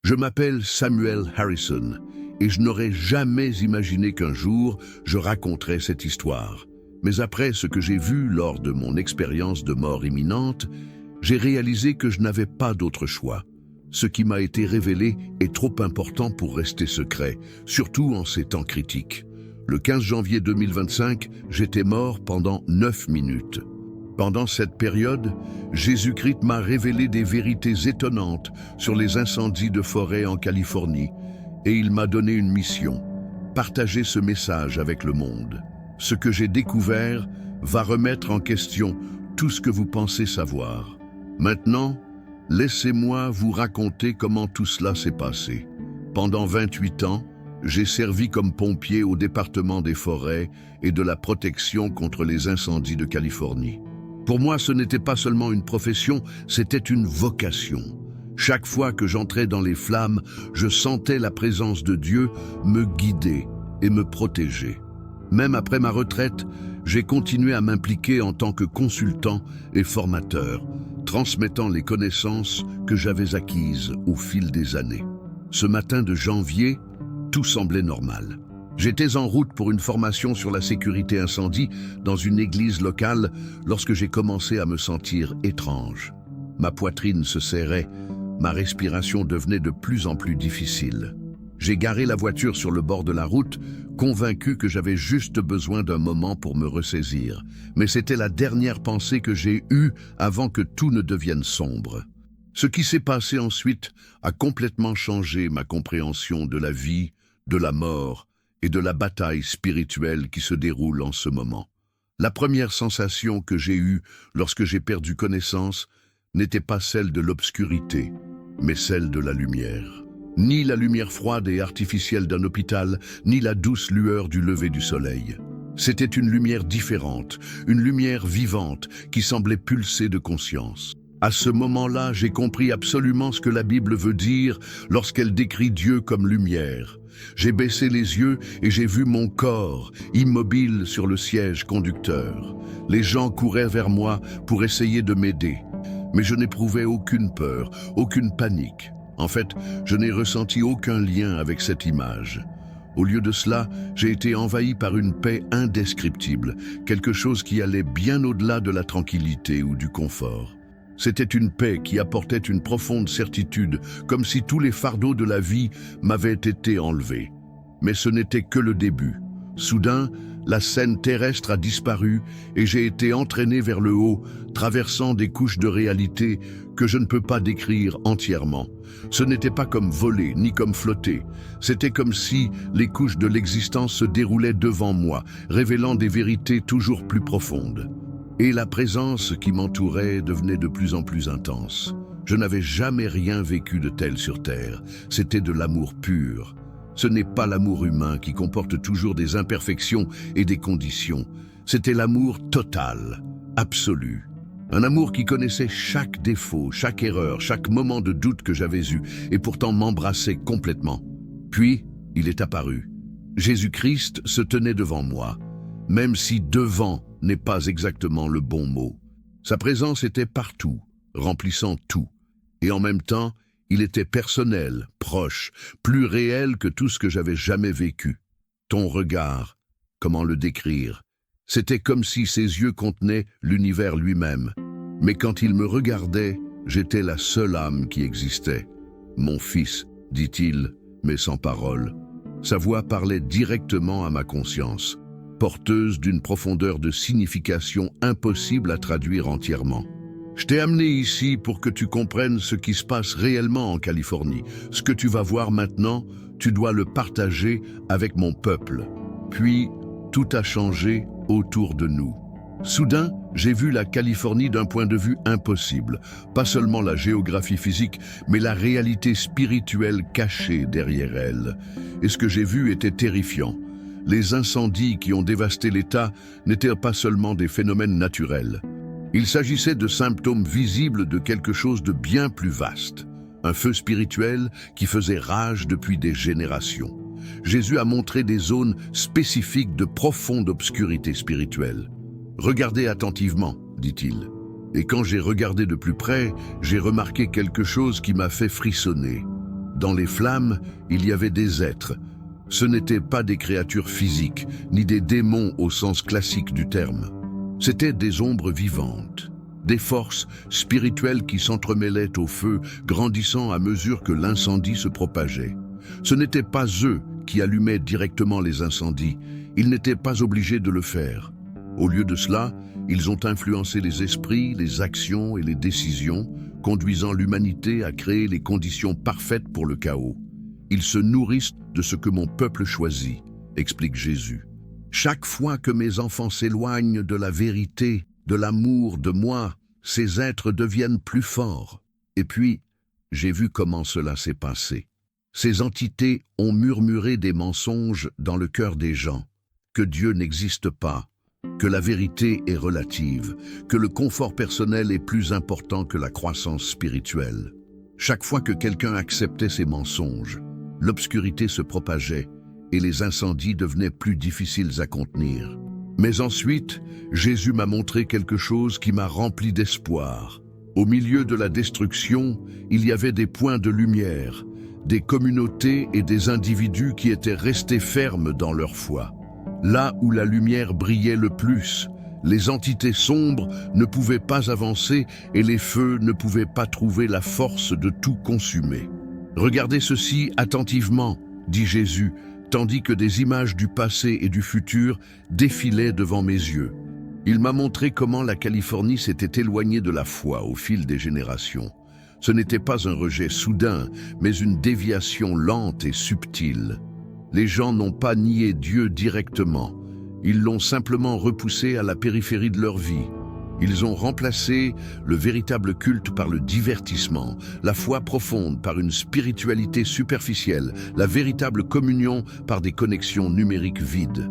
Je m'appelle Samuel Harrison et je n'aurais jamais imaginé qu'un jour je raconterais cette histoire. Mais après ce que j'ai vu lors de mon expérience de mort imminente, j'ai réalisé que je n'avais pas d'autre choix. Ce qui m'a été révélé est trop important pour rester secret, surtout en ces temps critiques. Le 15 janvier 2025, j'étais mort pendant 9 minutes. Pendant cette période, Jésus-Christ m'a révélé des vérités étonnantes sur les incendies de forêt en Californie et il m'a donné une mission, partager ce message avec le monde. Ce que j'ai découvert va remettre en question tout ce que vous pensez savoir. Maintenant, laissez-moi vous raconter comment tout cela s'est passé. Pendant 28 ans, j'ai servi comme pompier au département des forêts et de la protection contre les incendies de Californie. Pour moi, ce n'était pas seulement une profession, c'était une vocation. Chaque fois que j'entrais dans les flammes, je sentais la présence de Dieu me guider et me protéger. Même après ma retraite, j'ai continué à m'impliquer en tant que consultant et formateur, transmettant les connaissances que j'avais acquises au fil des années. Ce matin de janvier, tout semblait normal. J'étais en route pour une formation sur la sécurité incendie dans une église locale lorsque j'ai commencé à me sentir étrange. Ma poitrine se serrait, ma respiration devenait de plus en plus difficile. J'ai garé la voiture sur le bord de la route, convaincu que j'avais juste besoin d'un moment pour me ressaisir. Mais c'était la dernière pensée que j'ai eue avant que tout ne devienne sombre. Ce qui s'est passé ensuite a complètement changé ma compréhension de la vie, de la mort et de la bataille spirituelle qui se déroule en ce moment. La première sensation que j'ai eue lorsque j'ai perdu connaissance n'était pas celle de l'obscurité, mais celle de la lumière. Ni la lumière froide et artificielle d'un hôpital, ni la douce lueur du lever du soleil. C'était une lumière différente, une lumière vivante qui semblait pulser de conscience. À ce moment-là, j'ai compris absolument ce que la Bible veut dire lorsqu'elle décrit Dieu comme lumière. J'ai baissé les yeux et j'ai vu mon corps, immobile sur le siège conducteur. Les gens couraient vers moi pour essayer de m'aider. Mais je n'éprouvais aucune peur, aucune panique. En fait, je n'ai ressenti aucun lien avec cette image. Au lieu de cela, j'ai été envahi par une paix indescriptible, quelque chose qui allait bien au-delà de la tranquillité ou du confort. C'était une paix qui apportait une profonde certitude, comme si tous les fardeaux de la vie m'avaient été enlevés. Mais ce n'était que le début. Soudain, la scène terrestre a disparu et j'ai été entraîné vers le haut, traversant des couches de réalité que je ne peux pas décrire entièrement. Ce n'était pas comme voler, ni comme flotter. C'était comme si les couches de l'existence se déroulaient devant moi, révélant des vérités toujours plus profondes. Et la présence qui m'entourait devenait de plus en plus intense. Je n'avais jamais rien vécu de tel sur Terre. C'était de l'amour pur. Ce n'est pas l'amour humain qui comporte toujours des imperfections et des conditions. C'était l'amour total, absolu. Un amour qui connaissait chaque défaut, chaque erreur, chaque moment de doute que j'avais eu, et pourtant m'embrassait complètement. Puis, il est apparu. Jésus-Christ se tenait devant moi, même si devant n'est pas exactement le bon mot. Sa présence était partout, remplissant tout. Et en même temps, il était personnel, proche, plus réel que tout ce que j'avais jamais vécu. Ton regard, comment le décrire? C'était comme si ses yeux contenaient l'univers lui-même. Mais quand il me regardait, j'étais la seule âme qui existait. Mon fils, dit-il, mais sans parole. Sa voix parlait directement à ma conscience, porteuse d'une profondeur de signification impossible à traduire entièrement. Je t'ai amené ici pour que tu comprennes ce qui se passe réellement en Californie. Ce que tu vas voir maintenant, tu dois le partager avec mon peuple. Puis, tout a changé autour de nous. Soudain, j'ai vu la Californie d'un point de vue impossible. Pas seulement la géographie physique, mais la réalité spirituelle cachée derrière elle. Et ce que j'ai vu était terrifiant. Les incendies qui ont dévasté l'État n'étaient pas seulement des phénomènes naturels. Il s'agissait de symptômes visibles de quelque chose de bien plus vaste. Un feu spirituel qui faisait rage depuis des générations. Jésus a montré des zones spécifiques de profonde obscurité spirituelle. « Regardez attentivement », dit-il. Et quand j'ai regardé de plus près, j'ai remarqué quelque chose qui m'a fait frissonner. Dans les flammes, il y avait des êtres. Ce n'étaient pas des créatures physiques, ni des démons au sens classique du terme. C'étaient des ombres vivantes, des forces spirituelles qui s'entremêlaient au feu, grandissant à mesure que l'incendie se propageait. Ce n'étaient pas eux qui allumaient directement les incendies, ils n'étaient pas obligés de le faire. Au lieu de cela, ils ont influencé les esprits, les actions et les décisions, conduisant l'humanité à créer les conditions parfaites pour le chaos. Ils se nourrissent de ce que mon peuple choisit, explique Jésus. Chaque fois que mes enfants s'éloignent de la vérité, de l'amour de moi, ces êtres deviennent plus forts. Et puis, j'ai vu comment cela s'est passé. Ces entités ont murmuré des mensonges dans le cœur des gens, que Dieu n'existe pas, que la vérité est relative, que le confort personnel est plus important que la croissance spirituelle. Chaque fois que quelqu'un acceptait ces mensonges, l'obscurité se propageait et les incendies devenaient plus difficiles à contenir. Mais ensuite, Jésus m'a montré quelque chose qui m'a rempli d'espoir. Au milieu de la destruction, il y avait des points de lumière, des communautés et des individus qui étaient restés fermes dans leur foi. Là où la lumière brillait le plus, les entités sombres ne pouvaient pas avancer et les feux ne pouvaient pas trouver la force de tout consumer. « Regardez ceci attentivement », dit Jésus, tandis que des images du passé et du futur défilaient devant mes yeux. Il m'a montré comment la Californie s'était éloignée de la foi au fil des générations. Ce n'était pas un rejet soudain, mais une déviation lente et subtile. Les gens n'ont pas nié Dieu directement, ils l'ont simplement repoussé à la périphérie de leur vie. Ils ont remplacé le véritable culte par le divertissement, la foi profonde par une spiritualité superficielle, la véritable communion par des connexions numériques vides.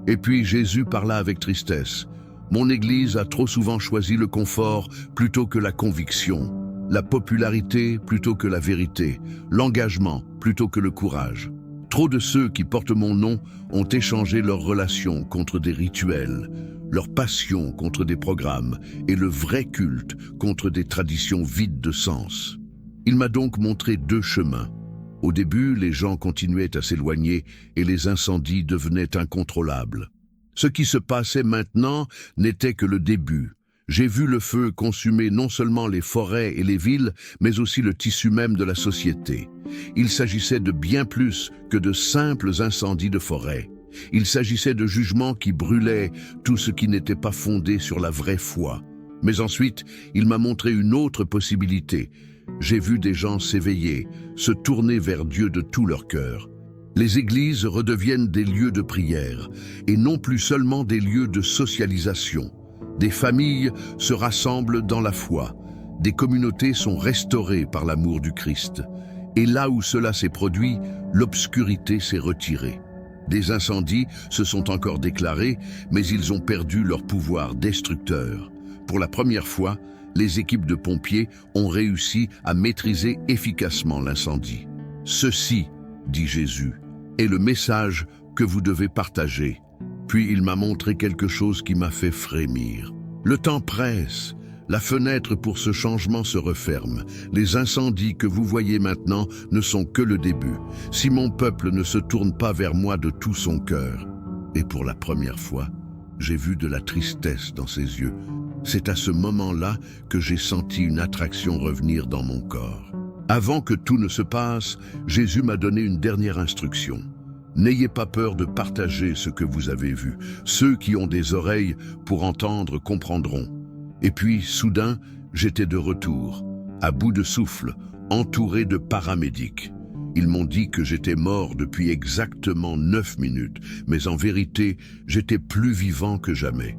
Et puis Jésus parla avec tristesse. Mon Église a trop souvent choisi le confort plutôt que la conviction, la popularité plutôt que la vérité, l'engagement plutôt que le courage. Trop de ceux qui portent mon nom ont échangé leurs relations contre des rituels, leur passion contre des programmes et le vrai culte contre des traditions vides de sens. Il m'a donc montré deux chemins. Au début, les gens continuaient à s'éloigner et les incendies devenaient incontrôlables. Ce qui se passait maintenant n'était que le début. J'ai vu le feu consumer non seulement les forêts et les villes, mais aussi le tissu même de la société. Il s'agissait de bien plus que de simples incendies de forêt. Il s'agissait de jugements qui brûlaient tout ce qui n'était pas fondé sur la vraie foi. Mais ensuite, il m'a montré une autre possibilité. J'ai vu des gens s'éveiller, se tourner vers Dieu de tout leur cœur. Les églises redeviennent des lieux de prière, et non plus seulement des lieux de socialisation. Des familles se rassemblent dans la foi. Des communautés sont restaurées par l'amour du Christ. Et là où cela s'est produit, l'obscurité s'est retirée. Des incendies se sont encore déclarés, mais ils ont perdu leur pouvoir destructeur. Pour la première fois, les équipes de pompiers ont réussi à maîtriser efficacement l'incendie. Ceci, dit Jésus, est le message que vous devez partager. Puis il m'a montré quelque chose qui m'a fait frémir. Le temps presse. La fenêtre pour ce changement se referme. Les incendies que vous voyez maintenant ne sont que le début. Si mon peuple ne se tourne pas vers moi de tout son cœur. Et pour la première fois, j'ai vu de la tristesse dans ses yeux. C'est à ce moment-là que j'ai senti une attraction revenir dans mon corps. Avant que tout ne se passe, Jésus m'a donné une dernière instruction. N'ayez pas peur de partager ce que vous avez vu. Ceux qui ont des oreilles pour entendre comprendront. Et puis, soudain, j'étais de retour, à bout de souffle, entouré de paramédics. Ils m'ont dit que j'étais mort depuis exactement 9 minutes, mais en vérité, j'étais plus vivant que jamais.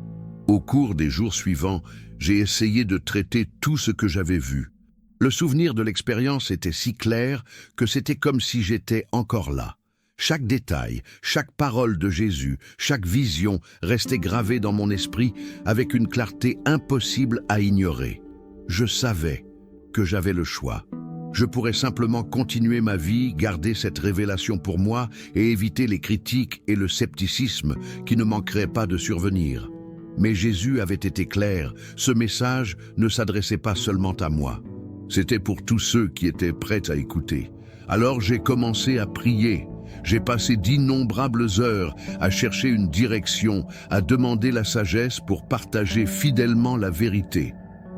Au cours des jours suivants, j'ai essayé de traiter tout ce que j'avais vu. Le souvenir de l'expérience était si clair que c'était comme si j'étais encore là. Chaque détail, chaque parole de Jésus, chaque vision restait gravée dans mon esprit avec une clarté impossible à ignorer. Je savais que j'avais le choix. Je pourrais simplement continuer ma vie, garder cette révélation pour moi et éviter les critiques et le scepticisme qui ne manqueraient pas de survenir. Mais Jésus avait été clair, ce message ne s'adressait pas seulement à moi. C'était pour tous ceux qui étaient prêts à écouter. Alors j'ai commencé à prier. J'ai passé d'innombrables heures à chercher une direction, à demander la sagesse pour partager fidèlement la vérité.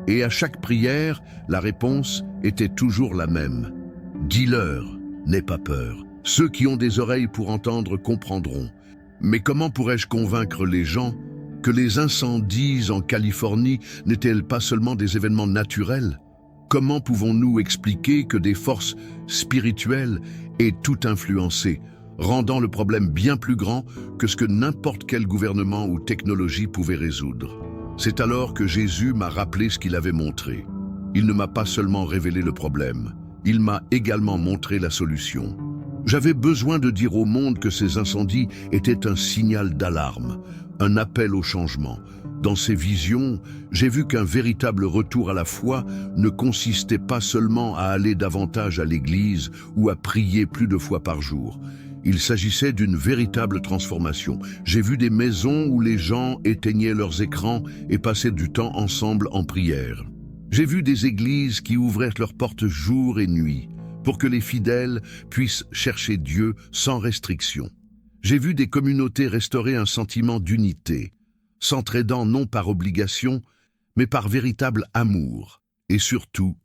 Et à chaque prière, la réponse était toujours la même. Dis-leur, n'aie pas peur. Ceux qui ont des oreilles pour entendre comprendront. Mais comment pourrais-je convaincre les gens que les incendies en Californie n'étaient pas seulement des événements naturels? Comment pouvons-nous expliquer que des forces spirituelles aient tout influencé, rendant le problème bien plus grand que ce que n'importe quel gouvernement ou technologie pouvait résoudre? C'est alors que Jésus m'a rappelé ce qu'il avait montré. Il ne m'a pas seulement révélé le problème, il m'a également montré la solution. J'avais besoin de dire au monde que ces incendies étaient un signal d'alarme, un appel au changement. Dans ces visions, j'ai vu qu'un véritable retour à la foi ne consistait pas seulement à aller davantage à l'église ou à prier plus de fois par jour. Il s'agissait d'une véritable transformation. J'ai vu des maisons où les gens éteignaient leurs écrans et passaient du temps ensemble en prière. J'ai vu des églises qui ouvraient leurs portes jour et nuit pour que les fidèles puissent chercher Dieu sans restriction. J'ai vu des communautés restaurer un sentiment d'unité, s'entraidant non par obligation, mais par véritable amour. Et surtout,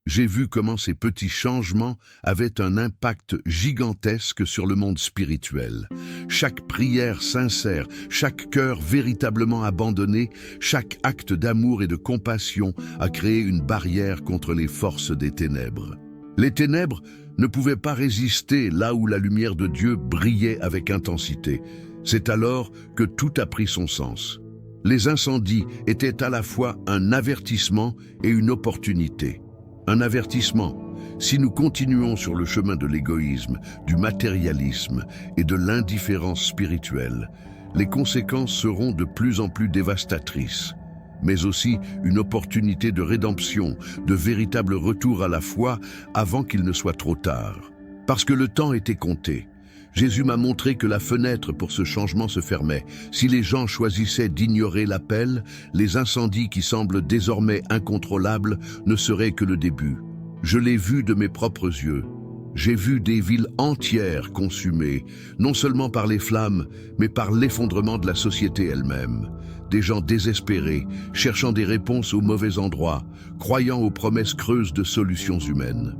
j'ai vu comment ces petits changements avaient un impact gigantesque sur le monde spirituel. Chaque prière sincère, chaque cœur véritablement abandonné, chaque acte d'amour et de compassion a créé une barrière contre les forces des ténèbres. Les ténèbres ne pouvaient pas résister là où la lumière de Dieu brillait avec intensité. C'est alors que tout a pris son sens. Les incendies étaient à la fois un avertissement et une opportunité. Un avertissement: si nous continuons sur le chemin de l'égoïsme, du matérialisme et de l'indifférence spirituelle, les conséquences seront de plus en plus dévastatrices. Mais aussi une opportunité de rédemption, de véritable retour à la foi avant qu'il ne soit trop tard. Parce que le temps était compté. Jésus m'a montré que la fenêtre pour ce changement se fermait. Si les gens choisissaient d'ignorer l'appel, les incendies qui semblent désormais incontrôlables ne seraient que le début. Je l'ai vu de mes propres yeux. J'ai vu des villes entières consumées, non seulement par les flammes, mais par l'effondrement de la société elle-même. Des gens désespérés, cherchant des réponses au mauvais endroit, croyant aux promesses creuses de solutions humaines.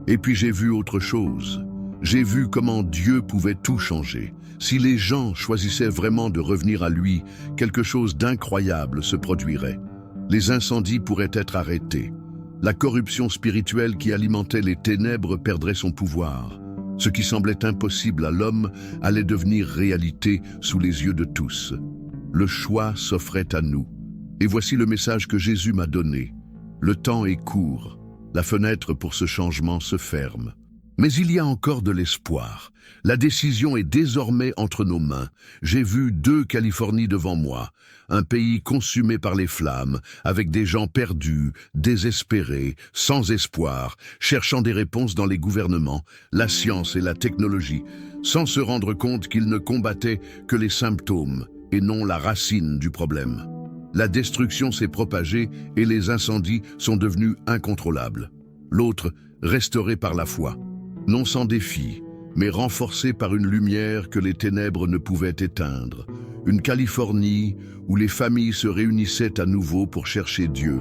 Et puis j'ai vu autre chose. J'ai vu comment Dieu pouvait tout changer. Si les gens choisissaient vraiment de revenir à lui, quelque chose d'incroyable se produirait. Les incendies pourraient être arrêtés. La corruption spirituelle qui alimentait les ténèbres perdrait son pouvoir. Ce qui semblait impossible à l'homme allait devenir réalité sous les yeux de tous. Le choix s'offrait à nous. Et voici le message que Jésus m'a donné. Le temps est court. La fenêtre pour ce changement se ferme. Mais il y a encore de l'espoir. La décision est désormais entre nos mains. J'ai vu 2 Californies devant moi, un pays consumé par les flammes, avec des gens perdus, désespérés, sans espoir, cherchant des réponses dans les gouvernements, la science et la technologie, sans se rendre compte qu'ils ne combattaient que les symptômes et non la racine du problème. La destruction s'est propagée et les incendies sont devenus incontrôlables. L'autre, restauré par la foi. Non sans défi, mais renforcé par une lumière que les ténèbres ne pouvaient éteindre. Une Californie où les familles se réunissaient à nouveau pour chercher Dieu,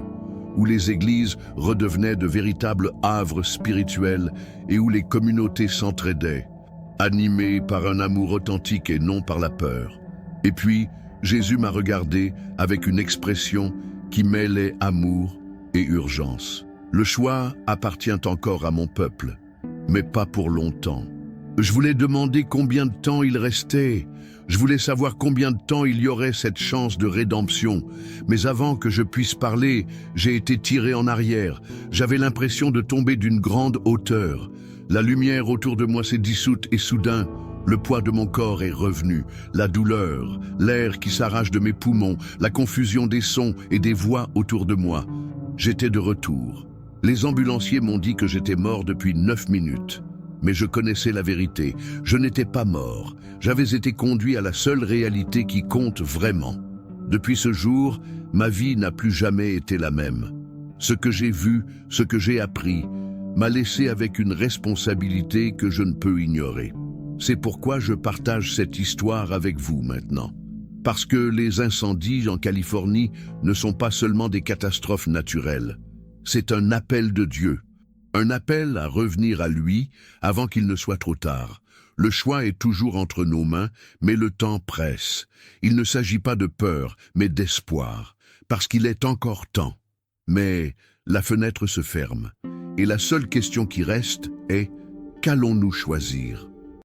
où les églises redevenaient de véritables havres spirituels et où les communautés s'entraidaient, animées par un amour authentique et non par la peur. Et puis, Jésus m'a regardé avec une expression qui mêlait amour et urgence. Le choix appartient encore à mon peuple, mais pas pour longtemps. Je voulais demander combien de temps il restait. Je voulais savoir combien de temps il y aurait cette chance de rédemption. Mais avant que je puisse parler, j'ai été tiré en arrière. J'avais l'impression de tomber d'une grande hauteur. La lumière autour de moi s'est dissoute et soudain, le poids de mon corps est revenu. La douleur, l'air qui s'arrache de mes poumons, la confusion des sons et des voix autour de moi. J'étais de retour. Les ambulanciers m'ont dit que j'étais mort depuis 9 minutes. Mais je connaissais la vérité. Je n'étais pas mort. J'avais été conduit à la seule réalité qui compte vraiment. Depuis ce jour, ma vie n'a plus jamais été la même. Ce que j'ai vu, ce que j'ai appris, m'a laissé avec une responsabilité que je ne peux ignorer. C'est pourquoi je partage cette histoire avec vous maintenant. Parce que les incendies en Californie ne sont pas seulement des catastrophes naturelles. C'est un appel de Dieu. Un appel à revenir à lui avant qu'il ne soit trop tard. Le choix est toujours entre nos mains, mais le temps presse. Il ne s'agit pas de peur, mais d'espoir, parce qu'il est encore temps. Mais la fenêtre se ferme, et la seule question qui reste est: qu'allons-nous choisir ?